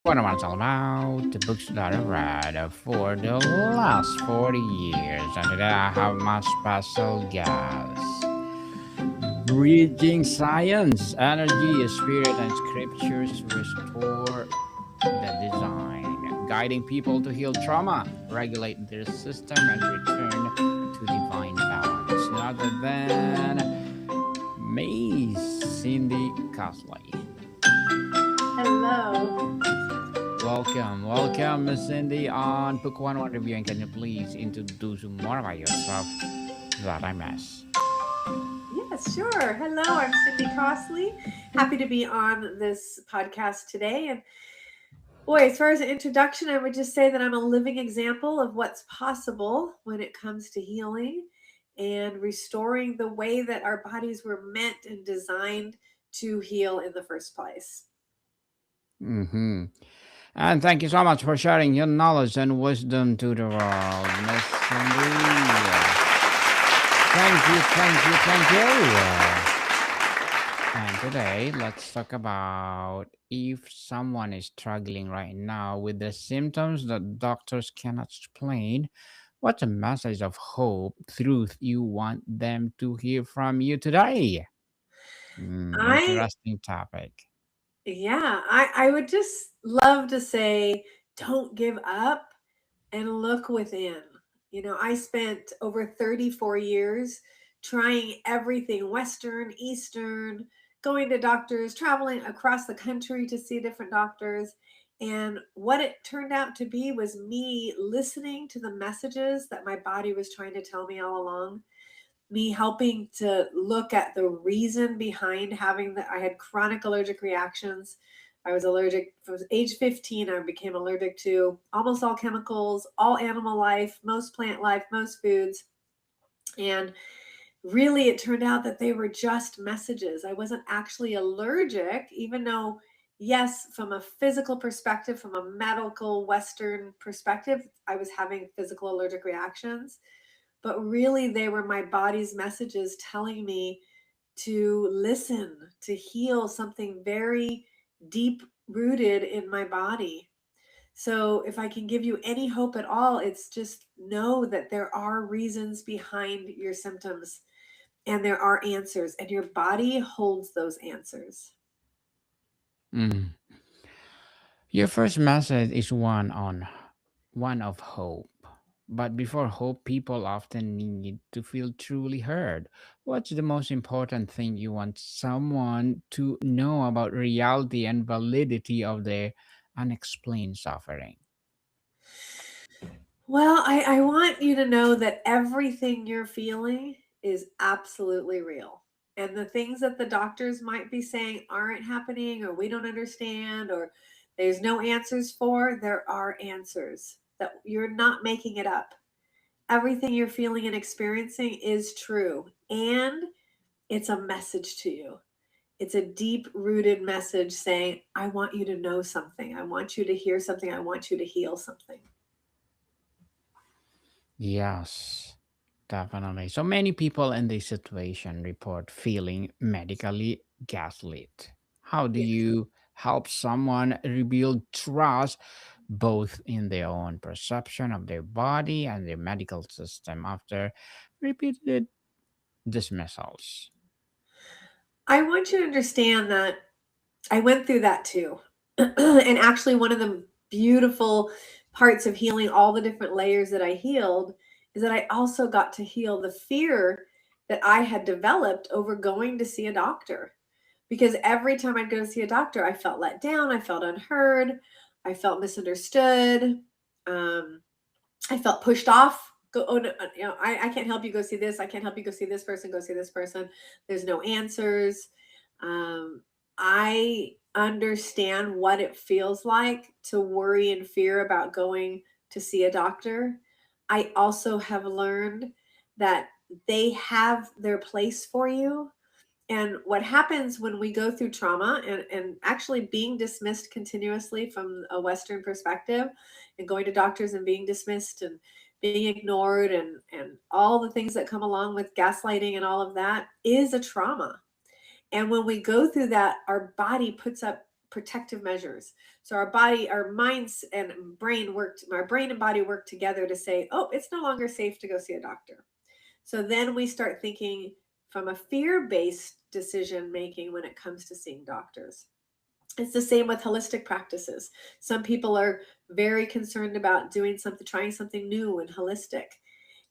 What am I talking about? The books that I read for the last 40 years. And today I have my special guest. Bridging science, energy, spirit, and scriptures to restore the design. Guiding people to heal trauma, regulate their system, and return to divine balance. None other than Miss Cindy Costley. Hello. Welcome, Miss Cindy on Book One Review. And can you please introduce more about yourself that I miss? Yes, sure. Hello, I'm Cindy Costley. Happy to be on this podcast today. And boy, as far as an introduction, I would just say that I'm a living example of what's possible when it comes to healing and restoring the way that our bodies were meant and designed to heal in the first place. Mm-hmm. And thank you so much for sharing your knowledge and wisdom to the world, Miss Cindy. Thank you. And today, let's talk about if someone is struggling right now with the symptoms that doctors cannot explain, what's a message of hope, truth you want them to hear from you today? I, Interesting topic. yeah, I would just love to say, don't give up and look within. I spent over 34 years trying everything Western, Eastern, going to doctors, traveling across the country to see different doctors. And what it turned out to be was me listening to the messages that my body was trying to tell me all along, me helping to look at the reason behind having that. I had chronic allergic reactions. I was allergic from age 15. I became allergic to almost all chemicals, all animal life, most plant life, most foods. And really, it turned out that they were just messages. I wasn't actually allergic, even though, yes, from a physical perspective, from a medical Western perspective, I was having physical allergic reactions. But really, they were my body's messages telling me to listen, to heal something very deep rooted in my body. So, if I can give you any hope at all, it's just know that there are reasons behind your symptoms and there are answers, and your body holds those answers. Mm. Your first message is one of hope. But before hope, people often need to feel truly heard. What's the most important thing you want someone to know about reality and validity of their unexplained suffering? Well, I want you to know that everything you're feeling is absolutely real. And the things that the doctors might be saying aren't happening, or we don't understand, or there's no answers for, there are answers, that you're not making it up. Everything you're feeling and experiencing is true. And it's a message to you. It's a deep rooted message saying, I want you to know something. I want you to hear something. I want you to heal something. Yes, definitely. So many people in this situation report feeling medically gaslit. How do Yes. you help someone rebuild trust both in their own perception of their body and their medical system after repeated dismissals? I want you to understand that I went through that too. And actually, one of the beautiful parts of healing all the different layers that I healed is that I also got to heal the fear that I had developed over going to see a doctor. Because every time I'd go to see a doctor, I felt let down, I felt unheard, I felt misunderstood, um, I felt pushed off. Go, oh no, I can't help you. Go see this. I can't help you. Go see this person. Go see this person. There's no answers. I understand what it feels like to worry and fear about going to see a doctor. I also have learned that they have their place for you. And what happens when we go through trauma and actually being dismissed continuously from a Western perspective and going to doctors and being dismissed and being ignored and all the things that come along with gaslighting and all of that is a trauma. And when we go through that, our body puts up protective measures. So our body, our minds and brain worked, our brain and body work together to say, oh, it's no longer safe to go see a doctor. So then we start thinking from a fear-based decision making when it comes to seeing doctors. It's the same with holistic practices. Some people are very concerned about doing something, trying something new and holistic.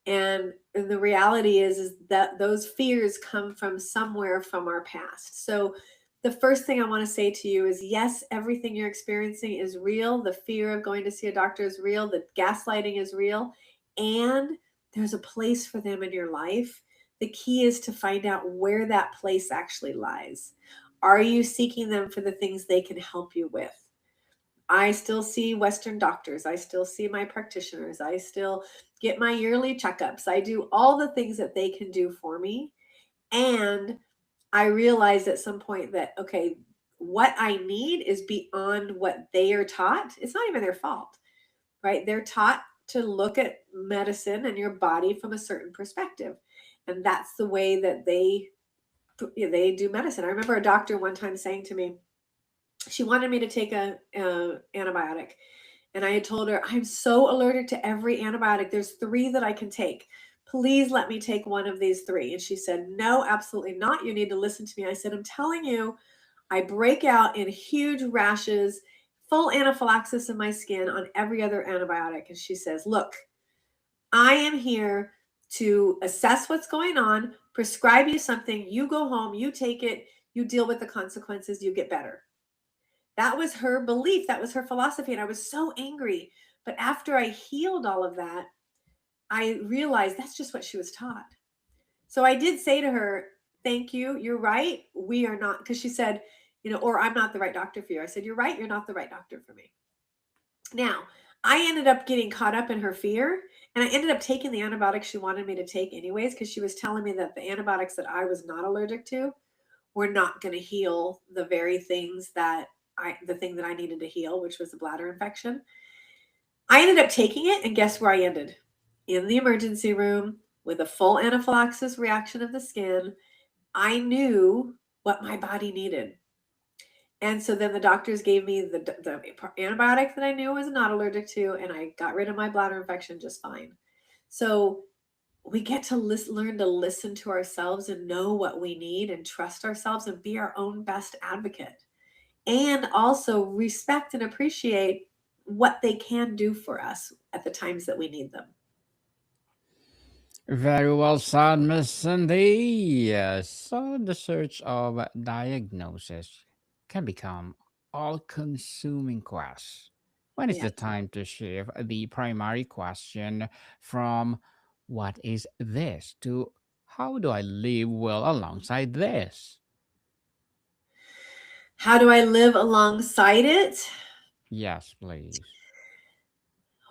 And the reality is that those fears come from somewhere from our past. So the first thing I want to say to you is yes, everything you're experiencing is real. The fear of going to see a doctor is real. The gaslighting is real. And there's a place for them in your life. The key is to find out where that place actually lies. Are you seeking them for the things they can help you with? I still see Western doctors. I still see my practitioners. I still get my yearly checkups. I do all the things that they can do for me. And I realized at some point that, okay, what I need is beyond what they are taught. It's not even their fault, right? They're taught to look at medicine and your body from a certain perspective. And that's the way that they do medicine. I remember a doctor one time saying to me, she wanted me to take a antibiotic, and I had told her, I'm so allergic to every antibiotic. There's 3 that I can take. Please let me take one of these 3. And she said, no, absolutely not. You need to listen to me. I said, I'm telling you, I break out in huge rashes, full anaphylaxis in my skin on every other antibiotic. And she says, look, I am here to assess what's going on, prescribe you something, you go home, you take it, you deal with the consequences, you get better. That was her belief. That was her philosophy. And I was so angry. But after I healed all of that, I realized that's just what she was taught. So I did say to her, thank you. You're right. We are not, because she said, or I'm not the right doctor for you. I said, you're right. You're not the right doctor for me. Now, I ended up getting caught up in her fear, and I ended up taking the antibiotics she wanted me to take anyways, because she was telling me that the antibiotics that I was not allergic to were not going to heal the very things that the thing that I needed to heal, which was the bladder infection. I ended up taking it, and guess where I ended? In the emergency room with a full anaphylaxis reaction of the skin. I knew what my body needed. And so then the doctors gave me the antibiotic that I knew I was not allergic to, and I got rid of my bladder infection just fine. So we get to learn to listen to ourselves and know what we need and trust ourselves and be our own best advocate. And also respect and appreciate what they can do for us at the times that we need them. Very well said, Miss Cindy. So the search of diagnosis can become all-consuming quest. When is Yeah. the time to shift the primary question from "What is this?" to "How do I live well alongside this?" How do I live alongside it? Yes, please.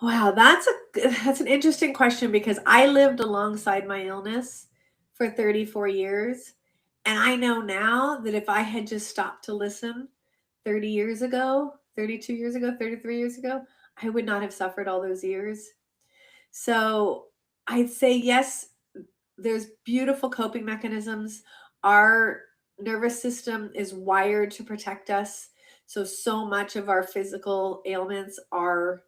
Wow, that's an interesting question because I lived alongside my illness for 34 years, and I know now that if I had just stopped to listen 30 years ago, 32 years ago, 33 years ago, I would not have suffered all those years. So, I'd say yes, there's beautiful coping mechanisms. Our nervous system is wired to protect us. So much of our physical ailments are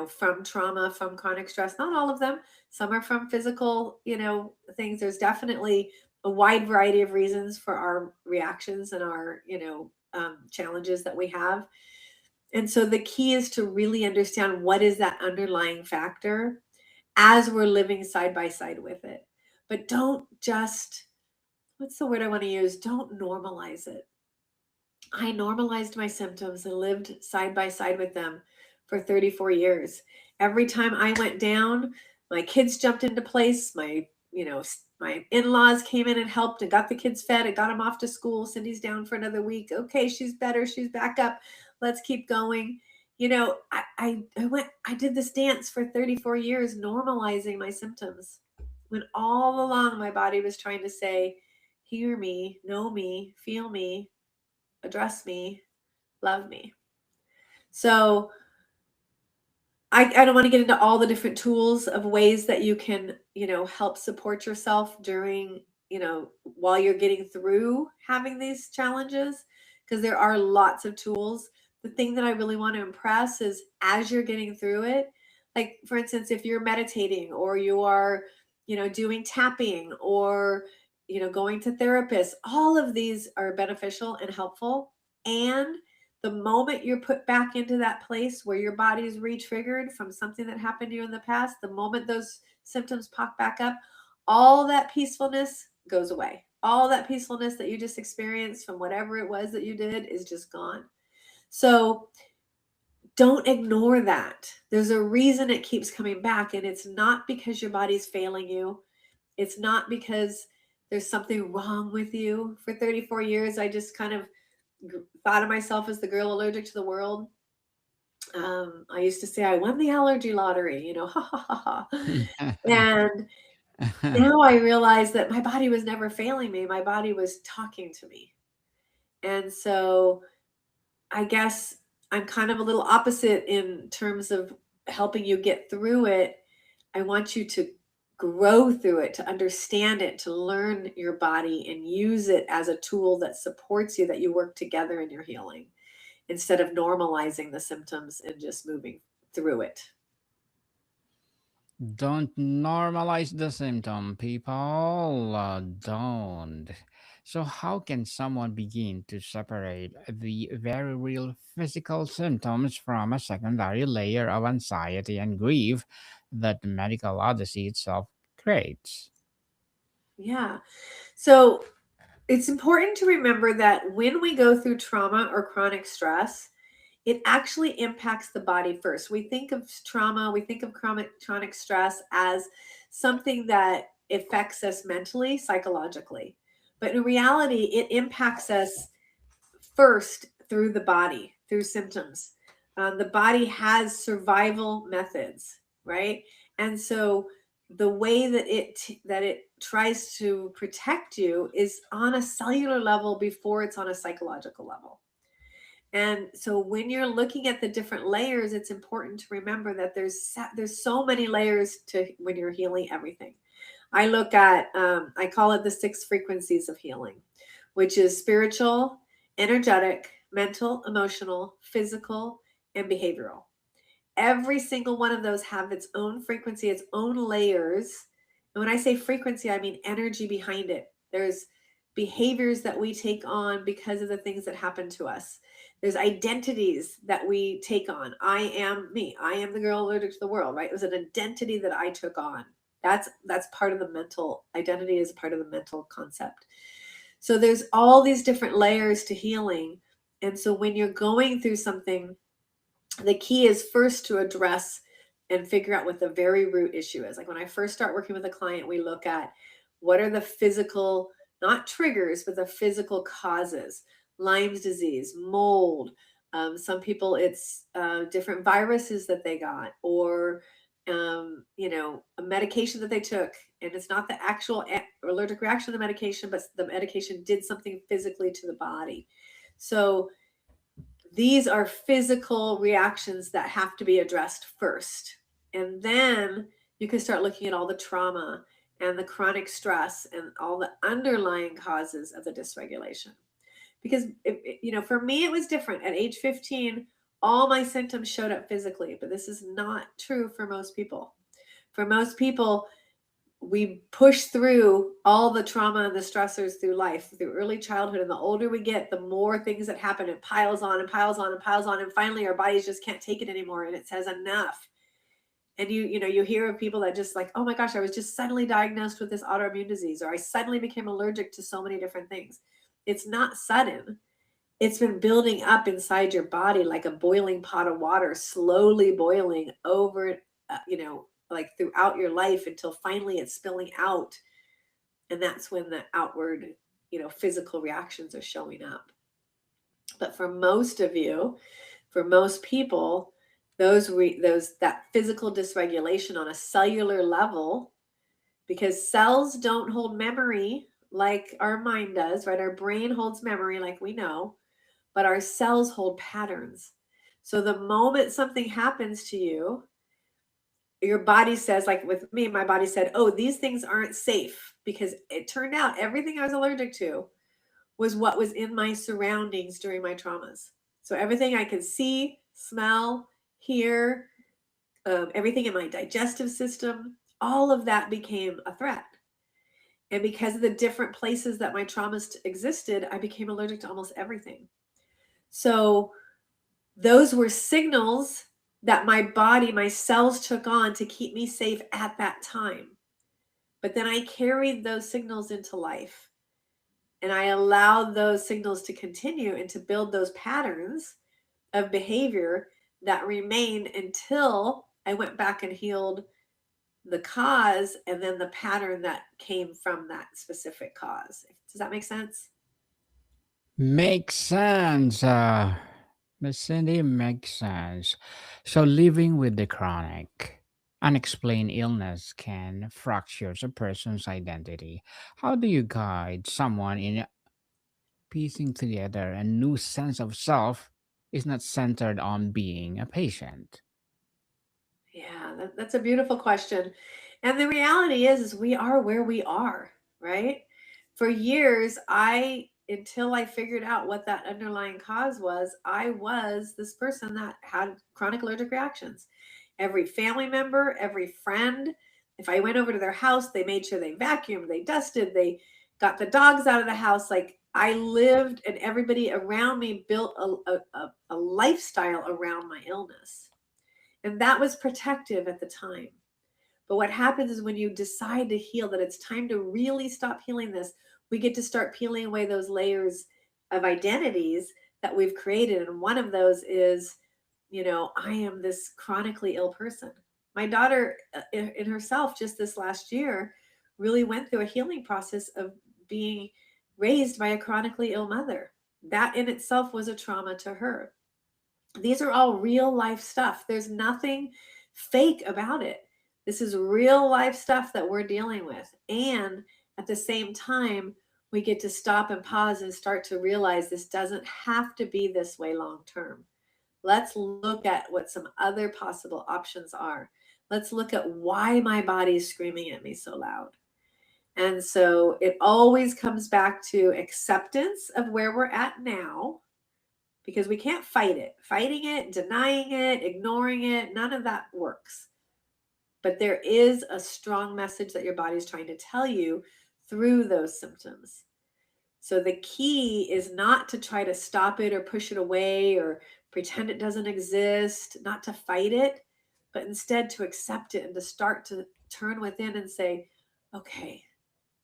from trauma, from chronic stress. Not all of them. Some are from physical, things. There's definitely a wide variety of reasons for our reactions and our, challenges that we have. And so the key is to really understand what is that underlying factor as we're living side by side with it. But don't just, what's the word I want to use? Don't normalize it. I normalized my symptoms and lived side by side with them for 34 years. Every time I went down, my kids jumped into place. My in-laws came in and helped and got the kids fed and got them off to school. Cindy's down for another week. Okay, she's better. She's back up. Let's keep going. I did this dance for 34 years, normalizing my symptoms when all along my body was trying to say, hear me, know me, feel me, address me, love me. So I don't want to get into all the different tools of ways that you can, help support yourself during, while you're getting through having these challenges. because there are lots of tools. The thing that I really want to impress is as you're getting through it, like for instance, if you're meditating or you are, doing tapping or, going to therapists, all of these are beneficial and helpful. And the moment you're put back into that place where your body's re-triggered from something that happened to you in the past, the moment those symptoms pop back up, all that peacefulness goes away. All that peacefulness that you just experienced from whatever it was that you did is just gone. So don't ignore that. There's a reason it keeps coming back, and it's not because your body's failing you. It's not because there's something wrong with you. For 34 years, I just kind of thought of myself as the girl allergic to the world. I used to say I won the allergy lottery, ha ha ha ha. And now I realize that my body was never failing me. My body was talking to me. And so I guess I'm kind of a little opposite in terms of helping you get through it. I want you to grow through it, to understand it, to learn your body and use it as a tool that supports you, that you work together in your healing instead of normalizing the symptoms and just moving through it. Don't normalize the symptom, people. Don't. So, how can someone begin to separate the very real physical symptoms from a secondary layer of anxiety and grief that the medical odyssey itself creates? Yeah. So it's important to remember that when we go through trauma or chronic stress, it actually impacts the body first. We think of trauma, we think of chronic stress as something that affects us mentally, psychologically. But in reality, it impacts us first through the body, through symptoms. The body has survival methods, right? And so the way that it tries to protect you is on a cellular level before it's on a psychological level. And so when you're looking at the different layers, it's important to remember that there's so many layers to when you're healing everything. I look at I call it the 6 frequencies of healing, which is spiritual, energetic, mental, emotional, physical, and behavioral. Every single one of those have its own frequency, its own layers. And when I say frequency, I mean energy behind it. There's behaviors that we take on because of the things that happen to us. There's identities that we take on. I am me. I am the girl allergic to the world, right? It was an identity that I took on. That's part of the mental identity, is part of the mental concept. So there's all these different layers to healing. And so when you're going through something, the key is first to address and figure out what the very root issue is. Like when I first start working with a client, we look at what are the physical, not triggers, but the physical causes. Lyme's disease, mold. Some people, it's different viruses that they got, or a medication that they took, and it's not the actual allergic reaction to the medication, but the medication did something physically to the body. So these are physical reactions that have to be addressed first. And then you can start looking at all the trauma and the chronic stress and all the underlying causes of the dysregulation. Because, for me, it was different. At age 15, all my symptoms showed up physically, but this is not true for most people. For most people, we push through all the trauma and the stressors through life, through early childhood. And the older we get, the more things that happen. It piles on and piles on and piles on. And finally, our bodies just can't take it anymore. And it says enough. And you hear of people that just like, oh my gosh, I was just suddenly diagnosed with this autoimmune disease, or I suddenly became allergic to so many different things. It's not sudden. It's been building up inside your body like a boiling pot of water, slowly boiling over, like throughout your life until finally it's spilling out. And that's when the outward, physical reactions are showing up. But for most of you, for most people, that physical dysregulation on a cellular level, because cells don't hold memory like our mind does, right? Our brain holds memory like we know, but our cells hold patterns. So the moment something happens to you, your body says, like with me, my body said, oh, these things aren't safe, because it turned out everything I was allergic to was what was in my surroundings during my traumas. So everything I could see, smell, hear, everything in my digestive system, all of that became a threat. And because of the different places that my traumas existed, I became allergic to almost everything. So those were signals that my body, my cells took on to keep me safe at that time. But then I carried those signals into life, and I allowed those signals to continue and to build those patterns of behavior that remained until I went back and healed the cause and then the pattern that came from that specific cause. Does that make sense? Makes sense. Miss Cindy, makes sense. So living with the chronic, unexplained illness can fracture a person's identity. How do you guide someone in piecing together a new sense of self is not centered on being a patient? Yeah, that's a beautiful question. And the reality is we are where we are, right? For years, until I figured out what that underlying cause was, I was this person that had chronic allergic reactions. Every family member, every friend, if I went over to their house, they made sure they vacuumed, they dusted, they got the dogs out of the house. Like I lived, and everybody around me built a lifestyle around my illness. And that was protective at the time. But what happens is when you decide to heal, that it's time to really stop healing this, we get to start peeling away those layers of identities that we've created. And one of those is, I am this chronically ill person. My daughter, in herself, just this last year, really went through a healing process of being raised by a chronically ill mother. That in itself was a trauma to her. These are all real life stuff. There's nothing fake about it. This is real life stuff that we're dealing with. And at the same time, we get to stop and pause and start to realize this doesn't have to be this way long term. Let's look at what some other possible options are. Let's look at why my body is screaming at me so loud. And so it always comes back to acceptance of where we're at now, because we can't fight it. Fighting it, denying it, ignoring it, none of that works. But there is a strong message that your body is trying to tell you through those symptoms. So the key is not to try to stop it or push it away or pretend it doesn't exist, not to fight it, but instead to accept it and to start to turn within and say, okay,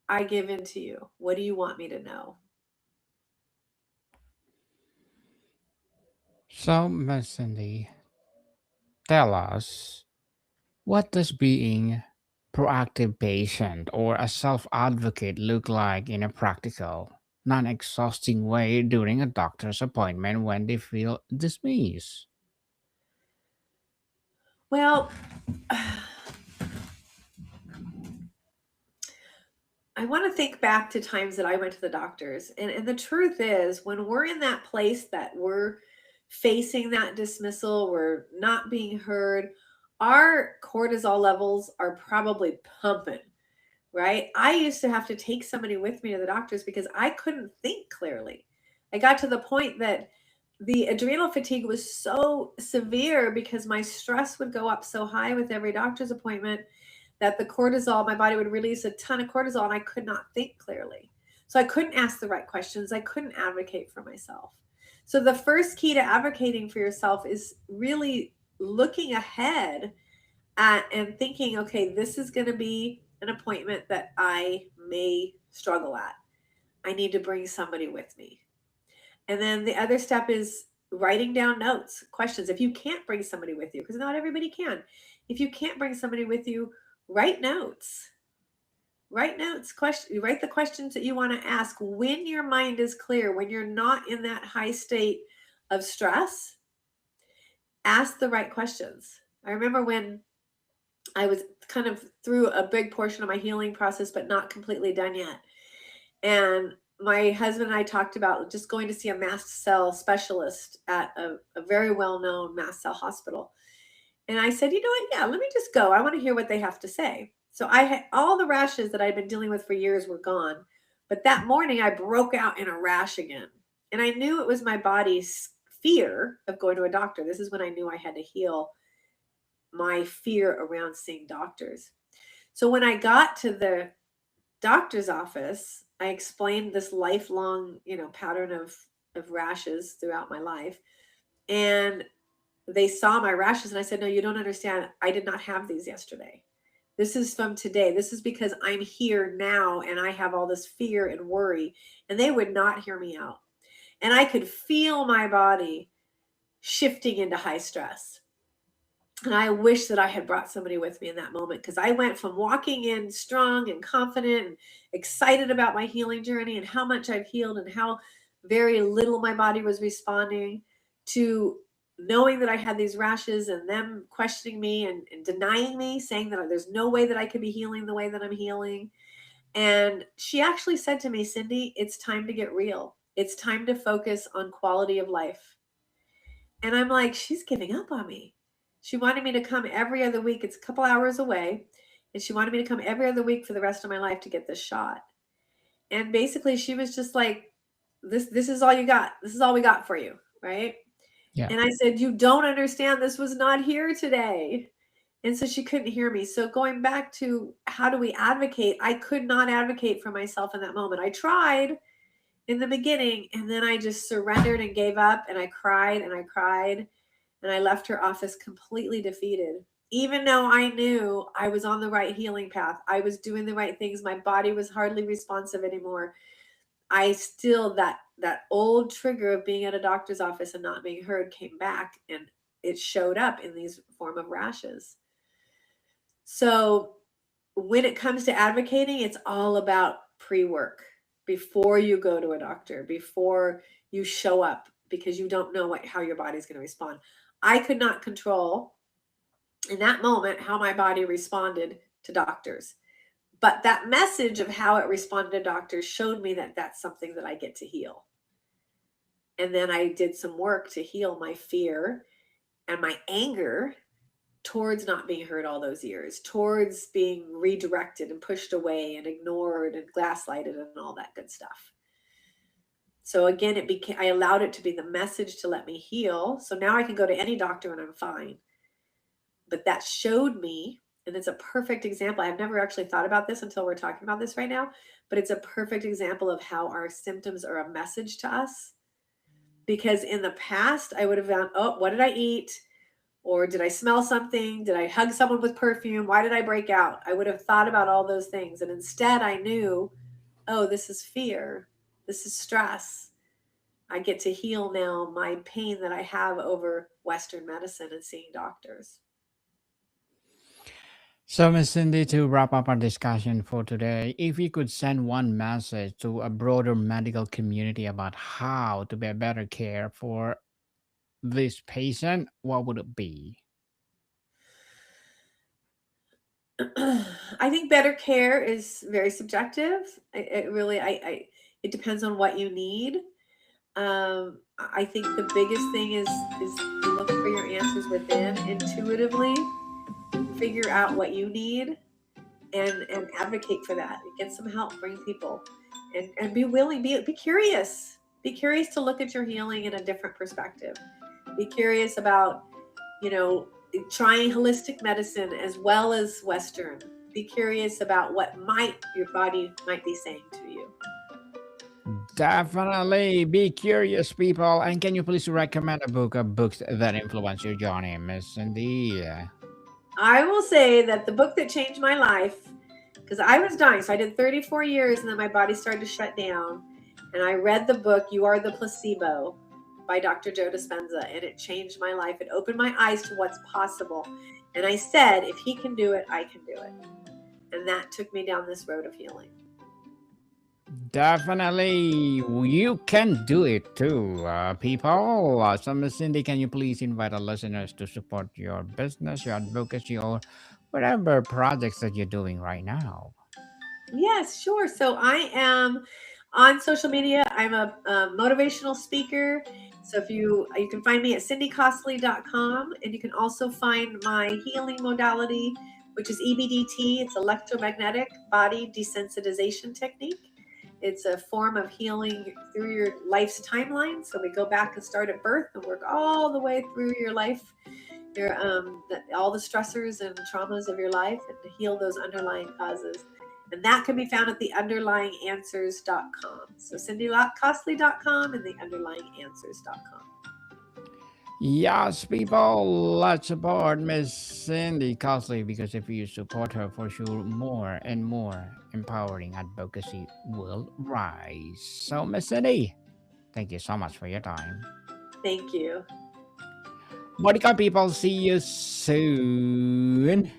I give in to you. What do you want me to know? So, Miss Cindy, tell us, what does being proactive patient or a self-advocate look like in a practical, non-exhausting way during a doctor's appointment when they feel dismissed? Well, I want to think back to times that I went to the doctors. And the truth is, when we're in that place that we're facing that dismissal, we're not being heard, our cortisol levels are probably pumping, right? I used to have to take somebody with me to the doctors because I couldn't think clearly. I got to the point that the adrenal fatigue was so severe because my stress would go up so high with every doctor's appointment that the cortisol, my body would release a ton of cortisol and I could not think clearly. So I couldn't ask the right questions. I couldn't advocate for myself. So the first key to advocating for yourself is really looking ahead at and thinking, okay, this is going to be an appointment that I may struggle at. I need to bring somebody with me. And then the other step is writing down notes, questions. If you can't bring somebody with you, because not everybody can, if you can't bring somebody with you, write notes. Write notes, write the questions that you want to ask when your mind is clear, when you're not in that high state of stress. Ask the right questions. I remember when I was kind of through a big portion of my healing process, but not completely done yet. And my husband and I talked about just going to see a mast cell specialist at a very well known mast cell hospital. And I said, you know what? Yeah, let me just go. I want to hear what they have to say. So I had all the rashes that I'd been dealing with for years were gone, But that morning I broke out in a rash again. And I knew it was my body's fear of going to a doctor. This is when I knew I had to heal my fear around seeing doctors. So when I got to the doctor's office, I explained this lifelong, pattern of rashes throughout my life. And they saw my rashes and I said, "No, you don't understand. I did not have these yesterday. This is from today. This is because I'm here now and I have all this fear and worry." And they would not hear me out. And I could feel my body shifting into high stress. And I wish that I had brought somebody with me in that moment, because I went from walking in strong and confident and excited about my healing journey and how much I've healed and how very little my body was responding, to knowing that I had these rashes and them questioning me and denying me, saying that there's no way that I could be healing the way that I'm healing. And she actually said to me, "Cindy, it's time to get real. It's time to focus on quality of life." And I'm like, she's giving up on me. She wanted me to come every other week. It's a couple hours away. And she wanted me to come every other week for the rest of my life to get this shot. And basically she was just like, this is all you got. This is all we got for you. Right. Yeah. And I said, "You don't understand. This was not here today." And so she couldn't hear me. So going back to how do we advocate? I could not advocate for myself in that moment. I tried in the beginning, and then I just surrendered and gave up, and I cried and I cried, and I left her office completely defeated. Even though I knew I was on the right healing path, I was doing the right things, my body was hardly responsive anymore. I still, that old trigger of being at a doctor's office and not being heard came back, and it showed up in these form of rashes. So when it comes to advocating, it's all about pre-work, before you go to a doctor, before you show up, because you don't know how your body's going to respond. I could not control in that moment how my body responded to doctors. But that message of how it responded to doctors showed me that that's something that I get to heal. And then I did some work to heal my fear and my anger towards not being heard all those years, towards being redirected and pushed away and ignored and gaslighted and all that good stuff. So again, I allowed it to be the message to let me heal. So now I can go to any doctor and I'm fine. But that showed me, and it's a perfect example. I've never actually thought about this until we're talking about this right now, but it's a perfect example of how our symptoms are a message to us. Because in the past, I would have gone, "Oh, what did I eat? Or did I smell something? Did I hug someone with perfume? Why did I break out?" I would have thought about all those things. And instead I knew, oh, this is fear. This is stress. I get to heal now my pain that I have over Western medicine and seeing doctors. So, Miss Cindy, to wrap up our discussion for today, if you could send one message to a broader medical community about how to be better care for this patient, what would it be? I think better care is very subjective. It really, it depends on what you need. I think the biggest thing is look for your answers within, intuitively figure out what you need, and advocate for that. Get some help, bring people, and be willing, be curious. Be curious to look at your healing in a different perspective. Be curious about, you know, trying holistic medicine as well as Western. Be curious about what your body might be saying to you. Definitely be curious, people. And can you please recommend a book or books that influence your journey, Miss Cindy? I will say that the book that changed my life, because I was dying, so I did 34 years, and then my body started to shut down, and I read the book "You Are the Placebo" by Dr. Joe Dispenza, and it changed my life. It opened my eyes to what's possible, and I said, if he can do it, I can do it. And that took me down this road of healing. Definitely, you can do it too, people. So, Miss Cindy, can you please invite our listeners to support your business, your advocacy, or whatever projects that you're doing right now? Yes, sure. So I am on social media. I'm a motivational speaker. So if you can find me at cindycostley.com, and you can also find my healing modality, which is EBDT. It's electromagnetic body desensitization technique. It's a form of healing through your life's timeline. So we go back and start at birth and work all the way through your life, all the stressors and traumas of your life, and to heal those underlying causes. And that can be found at theunderlyinganswers.com. So cindycostley.com and theunderlyinganswers.com. Yes, people, let's support Miss Cindy Costley because if you support her, for sure, more and more empowering advocacy will rise. So, Miss Cindy, thank you so much for your time. Thank you. Monica, people, see you soon.